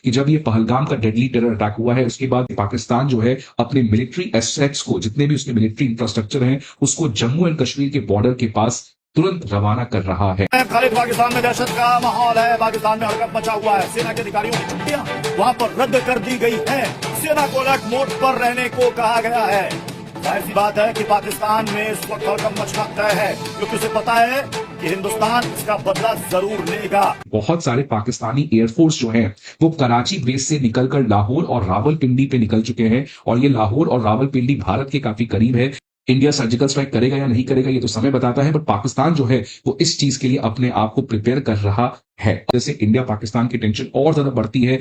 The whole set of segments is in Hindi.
कि जब ये पहलगाम का डेडली टेरर अटैक हुआ है उसके बाद पाकिस्तान जो है अपने मिलिट्री एसेट्स को, जितने भी उसके मिलिट्री इंफ्रास्ट्रक्चर हैं, उसको जम्मू एंड कश्मीर के बॉर्डर के पास तुरंत रवाना कर रहा है। पाकिस्तान में दहशत का माहौल है, पाकिस्तान में हरकत मचा हुआ है। सेना के अधिकारियों की छुट्टियां वहां पर रद्द कर दी गई है। सेना को अलर्ट मोड पर रहने को कहा गया है। जाहिर सी बात है कि पाकिस्तान में इस वक्त हरकत मचना तय है, क्योंकि उसे पता है कि हिंदुस्तान इसका बदला जरूर लेगा। बहुत सारे पाकिस्तानी एयरफोर्स जो है वो कराची बेस से निकलकर लाहौर और रावलपिंडी पे निकल चुके हैं, और ये लाहौर और रावलपिंडी भारत के काफी करीब है। इंडिया सर्जिकल स्ट्राइक करेगा या नहीं करेगा ये तो समय बताता है, बट पाकिस्तान जो है वो इस चीज के लिए अपने आप को प्रिपेयर कर रहा है। जैसे इंडिया पाकिस्तान की टेंशन और ज्यादा बढ़ती है।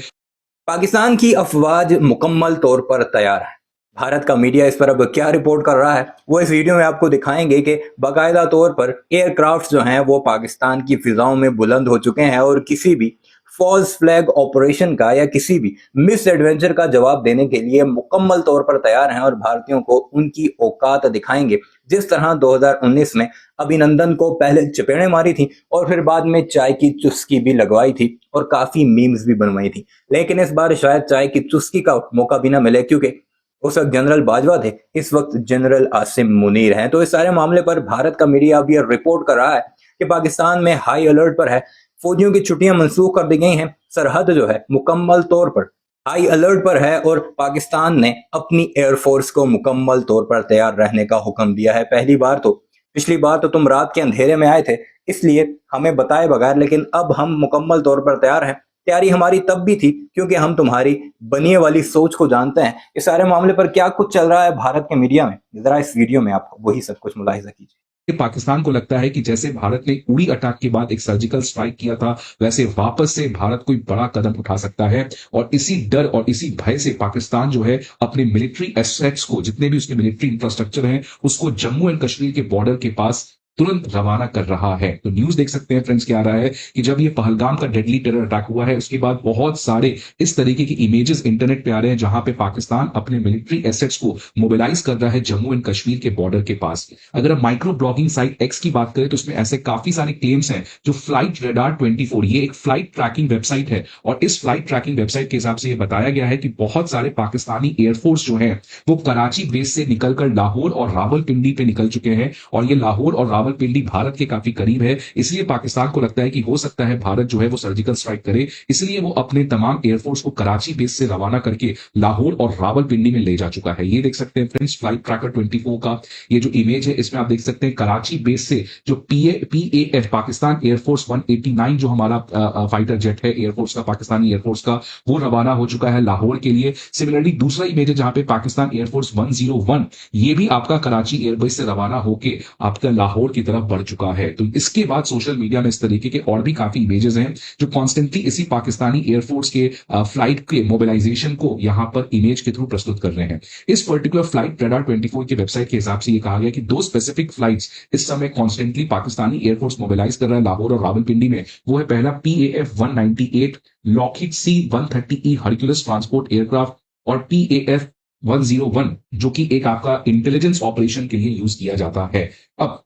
पाकिस्तान की अफवाज मुकम्मल तौर पर तैयार है। भारत का मीडिया इस पर अब क्या रिपोर्ट कर रहा है वो इस वीडियो में आपको दिखाएंगे कि बाकायदा तौर पर एयरक्राफ्ट जो हैं वो पाकिस्तान की फिजाओं में बुलंद हो चुके हैं और किसी भी फॉल्स फ्लैग ऑपरेशन का या किसी भी मिस एडवेंचर का जवाब देने के लिए मुकम्मल तौर पर तैयार हैं और भारतीयों को उनकी औकात दिखाएंगे। जिस तरह 2019 में अभिनंदन को पहले चपेड़े मारी थी और फिर बाद में चाय की चुस्की भी लगवाई थी और काफी मीम्स भी बनवाई थी, लेकिन इस बार शायद चाय की चुस्की का मौका भी ना मिले, क्योंकि उस वक्त जनरल बाजवा थे, इस वक्त जनरल आसिम मुनीर हैं। तो इस सारे मामले पर भारत का मीडिया अब यह रिपोर्ट कर रहा है कि पाकिस्तान में हाई अलर्ट पर है, फौजियों की छुट्टियां मंसूख कर दी गई हैं, सरहद जो है मुकम्मल तौर पर हाई अलर्ट पर है और पाकिस्तान ने अपनी एयरफोर्स को मुकम्मल तौर पर तैयार रहने का हुक्म दिया है। पिछली बार तो तुम रात के अंधेरे में आए थे, इसलिए हमें बताए बगैर, लेकिन अब हम मुकम्मल तौर पर तैयार हैं। तैयारी हमारी तब भी थी क्योंकि हम तुम्हारी बनिए वाली सोच को जानते हैं। इस सारे मामले पर क्या कुछ चल रहा है भारत के मीडिया में, जरा इस वीडियो में आप वही सब कुछ मुलाहिजा कीजिए। पाकिस्तान को लगता है कि जैसे भारत ने उड़ी अटैक के बाद एक सर्जिकल स्ट्राइक किया था, वैसे वापस से भारत कोई बड़ा कदम उठा सकता है, और इसी डर और इसी भय से पाकिस्तान जो है अपने मिलिट्री एसेट्स को, जितने भी उसके मिलिट्री इंफ्रास्ट्रक्चर हैं, उसको जम्मू एंड कश्मीर के बॉर्डर के पास तुरंत रवाना कर रहा है। तो न्यूज देख सकते हैं फ्रेंड्स, क्या आ रहा है कि जब ये पहलगाम का डेडली टेरर अटैक हुआ है उसके बाद बहुत सारे इस तरीके की इमेजेस इंटरनेट पे आ रहे हैं जहां पे पाकिस्तान अपने मिलिट्री एसेट्स को मोबिलाइज कर रहा है जम्मू एंड कश्मीर के बॉर्डर के पास। अगर हम माइक्रो ब्लॉगिंग साइट एक्स की बात करें तो उसमें ऐसे काफी सारे क्लेम्स हैं जो फ्लाइट रेडार 24, ये एक फ्लाइट ट्रैकिंग वेबसाइट है, और इस फ्लाइट ट्रैकिंग वेबसाइट के हिसाब से यह बताया गया है कि बहुत सारे पाकिस्तानी एयरफोर्स जो है वो कराची बेस से निकलकर लाहौर और रावलपिंडी पे निकल चुके हैं, और ये लाहौर और रावलपिंडी भारत के काफी करीब है। इसलिए पाकिस्तान को लगता है कि हो सकता है भारत जो है वो सर्जिकल स्ट्राइक करे, इसलिए वो अपने तमाम एयरफोर्स को कराची बेस से रवाना करके लाहौर और रावलपिंडी में ले जा चुका है। ये देख सकते हैं फ्रेंड्स फ्लाइट ट्रैकर 24 का ये जो इमेज है, इसमें आप देख सकते हैं कराची बेस से जो PAF पाकिस्तान एयरफोर्स 189 जो हमारा फाइटर जेट है एयरफोर्स का, पाकिस्तानी एयरफोर्स का, वो रवाना हो चुका है लाहौर के लिए। सिमिलरली दूसरा इमेज है जहां पे पाकिस्तान एयरफोर्स 101 ये भी आपका कराची एयरबेस से रवाना होके आपका लाहौर की तरफ बढ़ चुका है। तो इसके बाद सोशल मीडिया में इस तरीके के और भी काफी इमेजेस हैं जो कॉन्स्टेंटली इसी पाकिस्तानी एयरफोर्स के फ्लाइट के मोबिलाइजेशन को यहां पर इमेज के थ्रू प्रस्तुत कर रहे हैं। इस पर्टिकुलर फ्लाइट रेडार 24 की वेबसाइट के हिसाब से यह कहा गया कि दो स्पेसिफिक फ्लाइट्स इस समय कॉन्स्टेंटली पाकिस्तानी एयरफोर्स मोबिलाइज कर रहा है लाहौर और रावलपिंडी में। वो है पहला PAF 198 Lockheed C-130E Hercules transport aircraft, और PAF 101 जो कि एक आपका इंटेलिजेंस ऑपरेशन के लिए यूज किया जाता है। अब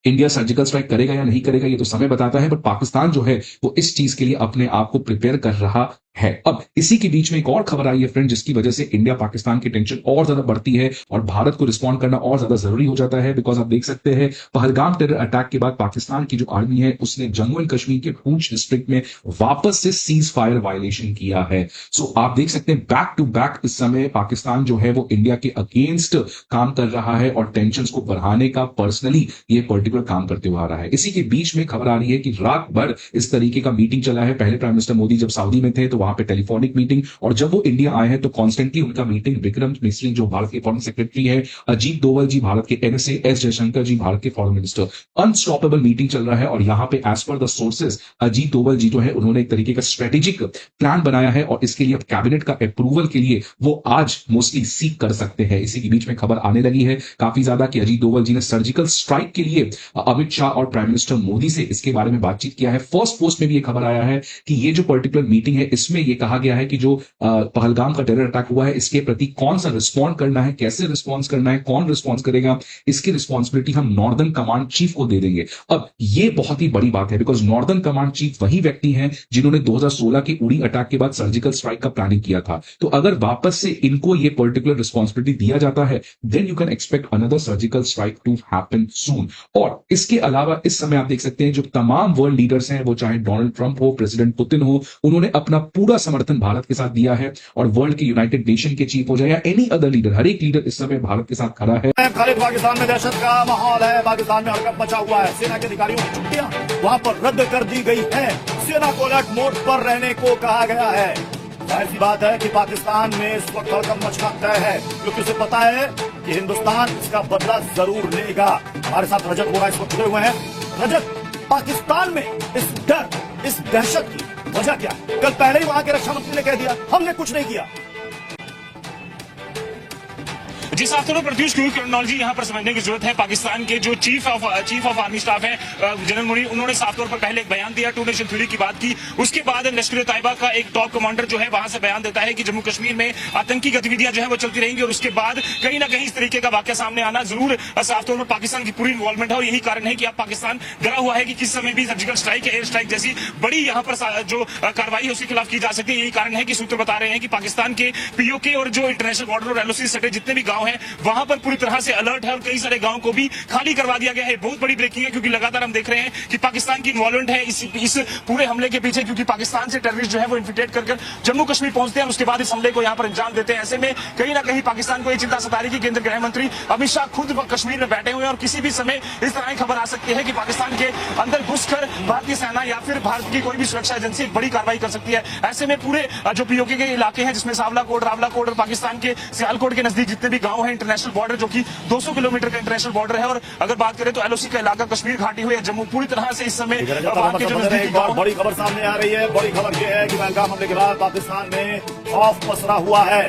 इंडिया सर्जिकल स्ट्राइक करेगा या नहीं करेगा ये तो समय बताता है, बट पाकिस्तान जो है वो इस चीज के लिए अपने आप को प्रिपेयर कर रहा है। अब इसी के बीच में एक और खबर आई है फ्रेंड, जिसकी वजह से इंडिया पाकिस्तान की टेंशन और ज्यादा बढ़ती है और भारत को रिस्पॉन्ड करना और ज्यादा जरूरी हो जाता है। बिकॉज आप देख सकते हैं पहलगाम टेरर अटैक के बाद पाकिस्तान की जो आर्मी है उसने जम्मू एंड कश्मीर के पूंछ डिस्ट्रिक्ट में वापस से सीज फायर वायलेशन किया है। सो आप देख सकते हैं बैक टू बैक इस समय पाकिस्तान जो है वो इंडिया के अगेंस्ट काम कर रहा है और टेंशन को बढ़ाने का पर्सनली ये पर्टिकुलर काम करते हुए आ रहा है। इसी के बीच में खबर आ रही है कि रात भर इस तरीके का मीटिंग चला है। पहले प्राइम मिनिस्टर मोदी जब सऊदी में थे तो वहां पे टेलीफोनिक मीटिंग, और जब वो इंडिया आए हैं तो कॉन्स्टेंटली उनका मीटिंग विक्रम मिस्री जो भारत के फॉरेन सेक्रेटरी है, अजीत डोवल जी भारत के NSA, एस जयशंकर जी भारत के फॉरेन मिनिस्टर, अनस्टॉपेबल मीटिंग चल रहा है। और यहां पे as per the sources Ajit Doval ji जो है उन्होंने एक तरीके का स्ट्रेटेजिक प्लान बनाया है और इसके लिए अब कैबिनेट का अप्रूवल के लिए वो आज मोस्टली सीक कर सकते हैं। इसी के बीच में खबर आने लगी है काफी ज्यादा कि अजीत डोवल जी ने सर्जिकल स्ट्राइक के लिए अमित शाह और प्राइम मिनिस्टर मोदी से इसके बारे में बातचीत किया है। फर्स्ट पोस्ट में भी ये खबर आया है कि ये जो पर्टिकुलर मीटिंग है इसमें जिसमें यह कहा गया है कि जो पहलगाम का टेरर अटैक हुआ है इसके प्रति कौन सा रिस्पॉन्ड करना है, कैसे रिस्पॉन्स करना है, कौन रिस्पॉन्स करेगा, इसकी रिस्पॉन्सिबिलिटी हम नॉर्दर्न कमांड चीफ को दे देंगे। अब ये बहुत ही बड़ी बात है बिकॉज नॉर्दर्न कमांड चीफ वही व्यक्ति हैं जिन्होंने 2016 के उड़ी अटैक के बाद सर्जिकल स्ट्राइक का प्लानिंग किया था। तो अगर वापस से इनको ये पर्टिकुलर रिस्पॉन्सिबिलिटी दिया जाता है then you can expect another surgical strike to happen soon. और इसके अलावा इस समय आप देख सकते हैं जो तमाम वर्ल्ड लीडर्स हैं, वो चाहे डोनाल्ड ट्रंप हो, प्रेसिडेंट पुतिन हो, उन्होंने अपना पूरा समर्थन भारत के साथ दिया है। और वर्ल्ड के यूनाइटेड नेशन के चीफ हो जाए या एनी अदर लीडर, हर एक लीडर इस समय भारत के साथ खड़ा है। खालिद, पाकिस्तान में दहशत का माहौल है, पाकिस्तान में हड़कंप मचा हुआ है। सेना के अधिकारियों की छुट्टियां वहां पर रद्द कर दी गई है। सेना को अलर्ट मोड पर रहने को कहा गया है। जाहिर सी बात है कि पाकिस्तान में इस वक्त हड़कंप मचना तय है, क्योंकि उसे पता है कि हिंदुस्तान इसका बदला जरूर लेगा। हमारे साथ रजत वोरा इस वक्त जुड़े हुए हैं। रजत, पाकिस्तान में इस डर, इस दहशत की वजह क्या है? कल पहले ही वहां के रक्षा मंत्री ने कह दिया हमने कुछ नहीं किया। जी साफ तौर पर प्रत्युष क्योंकि क्रोनोलॉजी यहाँ पर समझने की जरूरत है। पाकिस्तान के जो चीफ ऑफ आर्मी स्टाफ है जनरल मुनीर, उन्होंने साफ तौर पर पहले एक बयान दिया, टू नेशन थ्योरी की बात की। उसके बाद लश्कर तैयबा का एक टॉप कमांडर जो है वहां से बयान देता है कि जम्मू कश्मीर में आतंकी गतिविधियां जो है वो चलती रहेंगी। और उसके बाद कहीं ना कहीं इस तरीके का वाक्य सामने आना जरूर साफ तौर पर पाकिस्तान की पूरी इन्वॉल्वमेंट है। और यही कारण है कि अब पाकिस्तान डरा हुआ है कि किस समय भी सर्जिकल स्ट्राइक, एयर स्ट्राइक जैसी बड़ी यहाँ पर जो कार्रवाई है उसके खिलाफ की जा सकती है। यही कारण है कि सूत्र बता रहे हैं कि पाकिस्तान के पीओके और जो इंटरनेशनल बॉर्डर और एलओसी सटे जितने भी गांव हैं वहां पर पूरी तरह से अलर्ट है और कई सारे गांव को भी खाली करवा दिया गया है। बहुत बड़ी ब्रेकिंग है क्योंकि लगातार हम देख रहे हैं कि पाकिस्तान की इन्वॉल्वमेंट है इस पूरे हमले के पीछे, क्योंकि पाकिस्तान से टेररिस्ट जो है वो इन्फिल्ट्रेट कर जम्मू कश्मीर पहुंचते हैं और उसके बाद इस हमले को यहां पर अंजाम देते हैं। ऐसे में कहीं ना कहीं पाकिस्तान को यह चिंता सता रही है कि केंद्रीय गृह मंत्री अमित शाह खुद कश्मीर में बैठे हुए हैं और किसी भी समय इस तरह की खबर आ सकती है कि पाकिस्तान के अंदर घुसकर भारतीय सेना या फिर भारत की कोई भी सुरक्षा एजेंसी बड़ी कार्रवाई कर सकती है। ऐसे में पूरे जो पीओके के इलाके हैं जिसमें सावला कोट, रावला कोट और पाकिस्तान के सियालकोट के नजदीक जितने भी गांव हैं, इंटरनेशनल बॉर्डर जो कि 200 किलोमीटर का इंटरनेशनल बॉर्डर है। और अगर बात करें तो एलओसी का इलाका कश्मीर घाटी हुई है, जम्मू पूरी तरह से इस समय बड़ी खबर सामने आ रही है। बड़ी खबर यह है कि पहलगाम हमले के बाद पाकिस्तान में खौफ पसरा हुआ है।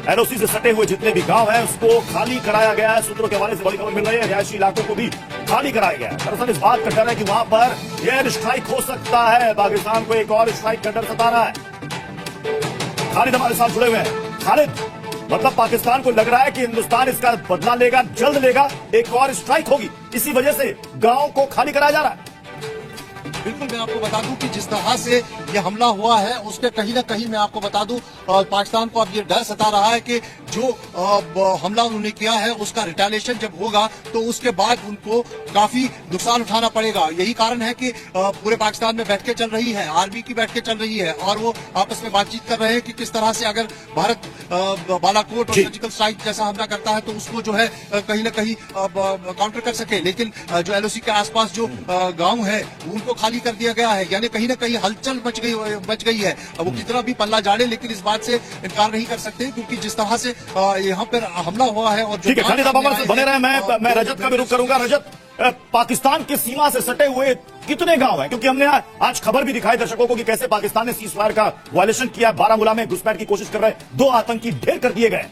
एलओसी से सटे हुए जितने भी गांव हैं उसको खाली कराया गया है। सूत्रों के हवाले से बड़ी खबर मिल रही है, रिहायशी इलाकों को भी खाली कराया गया है। दरअसल इस बात का डर है कि वहां पर एयर स्ट्राइक हो सकता है। पाकिस्तान को एक और स्ट्राइक का डर सता रहा है। खालिद हमारे साथ जुड़े हुए हैं। खालिद, मतलब पाकिस्तान को लग रहा है कि हिंदुस्तान इसका बदला लेगा, जल्द लेगा, एक और स्ट्राइक होगी, इसी वजह से गांव को खाली कराया जा रहा है। बिल्कुल, मैं आपको बता दूं कि जिस तरह से ये हमला हुआ है उसके कहीं ना कहीं मैं आपको बता दूं पाकिस्तान को अब ये डर सता रहा है कि जो हमला उन्होंने किया है उसका रिटेलिएशन जब होगा तो उसके बाद उनको काफी नुकसान उठाना पड़ेगा। यही कारण है कि पूरे पाकिस्तान में बैठकें चल रही है, आर्मी की बैठकें चल रही है और वो आपस में बातचीत कर रहे हैं कि किस तरह से अगर भारत बालाकोट और सर्जिकल स्ट्राइक जैसा हमला करता है तो उसको जो है कहीं ना कहीं काउंटर कर सके। लेकिन जो एलओसी के आसपास जो गाँव है उनको खाली कर दिया गया है, यानी कहीं ना कहीं हलचल मच गई है। वो कितना भी पल्ला झाड़े लेकिन इस बात से इनकार नहीं कर सकते क्योंकि जिस तरह से यहाँ पर हमला हुआ है। और ठीक है खालिद, आप हमारे साथ बने रहे। मैं रजत का भी रुख करूंगा। रजत, पाकिस्तान की सीमा से सटे हुए कितने गांव हैं? क्योंकि हमने आज खबर भी दिखाई दर्शकों को कि कैसे पाकिस्तान ने सीज फायर का वायलेशन किया। बारामूला में घुसपैठ की कोशिश कर रहे 2 आतंकी ढेर कर दिए गए।